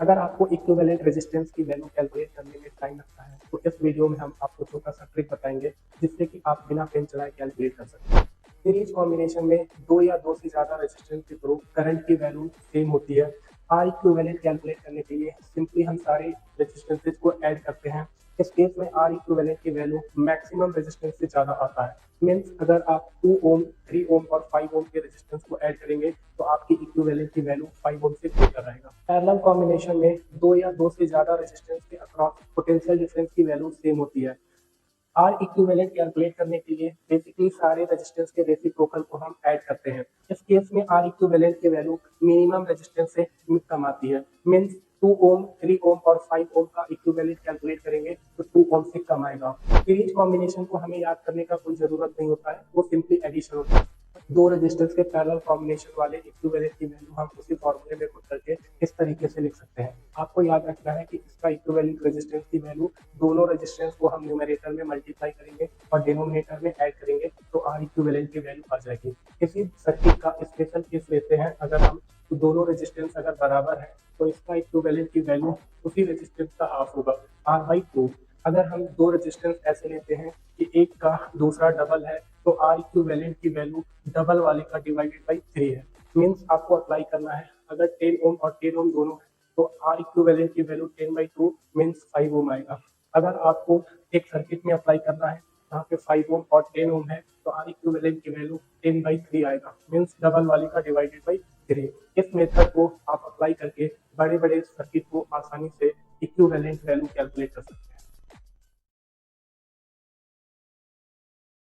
अगर आपको equivalent resistance की वैल्यू कैलकुलेट करने में टाइम लगता है तो इस वीडियो में हम आपको छोटा सा ट्रिक बताएंगे जिससे कि आप बिना पेन चलाए कैलकुलेट कर सकते हैं। सीरीज कॉम्बिनेशन में दो या दो से ज्यादा रेजिस्टेंस के थ्रू करंट की वैल्यू सेम होती है। आर इक्विवेलेंट कैलकुलेट करने के लिए सिंपली हम सारे रेजिस्टेंसेज को ऐड करते हैं। इस केस में आर इक्विवेलेंट की वैल्यू मैक्सिमम रेजिस्टेंस से ज्यादा आता है। मीन्स अगर आप 2 ओम 3 ओम और 5 ओम के रेजिस्टेंस को ऐड करेंगे तो आपकी इक्विवेलेंट की वैल्यू 5 ओम से ग्रेटर आएगा। पैरेलल कॉम्बिनेशन में दो या दो से ज्यादा रेजिस्टेंस के अक्रॉस पोटेंशियल डिफरेंस की वैल्यू सेम होती है। आर इक्विवेलेंट कैलकुलेट करने के लिए बेसिकली सारे रेजिस्टेंस के रेसिप्रोकल को हम ऐड करते हैं। इस केस में आर इक्विवेलेंट की वैल्यू मिनिमम रेजिस्टेंस से कम आती है। मीन्स 2 ओम 3 ओम और 5 ओम का इक्विवेलेंट कैलकुलेट करेंगे तो 2 ओम से कम आएगा। सीरीज कॉम्बिनेशन को हमें याद करने का कोई जरूरत नहीं होता है, वो सिंपली एडिशन होता है। दो रेजिस्टेंस के पैरेलल कॉम्बिनेशन वाले इक्विवेलेंट की वैल्यू हम उसी फॉर्मूले में पुट करके इस तरीके से लिख सकते हैं। आपको याद रखना है कि इसका इक्विवेलेंट रेजिस्टेंस की वैल्यू दोनों रेजिस्टेंस को हम न्यूमरेटर में मल्टीप्लाई करेंगे और डिनोमिनेटर में ऐड करेंगे तो आर इक्विवेलेंट की वैल्यू आ जाएगी। किसी सर्किट का स्पेशल केस लेते हैं, अगर हम दोनों रेजिस्टेंस अगर बराबर है तो इसका इक्विवेलेंट की वैल्यू उसी रेजिस्टेंस का हाफ होगा, R/2। अगर हम दो रेजिस्टेंस ऐसे लेते हैं कि एक का दूसरा डबल है तो आर इक्विवेलेंट की वैल्यू डबल वाले का डिवाइडेड बाई 3 है। मीन्स आपको अप्लाई करना है, अगर 10 ओम और 10 ओम दोनों है तो आर इक्विवेलेंट की वैल्यू 10/2 मीन्स 5 ओम आएगा। अगर आपको एक सर्किट में अप्लाई करना है जहाँ पे 5 ओम और 10 ओम है तो आर इक्विवेलेंट की वैल्यू 10/3 आएगा, मीन्स डबल वाले का डिवाइडेड बाई 3। इस मेथड को आप अप्लाई करके बड़े बड़े सर्किट को आसानी से इक्विवेलेंट वैल्यू कैलकुलेट कर सकते हैं।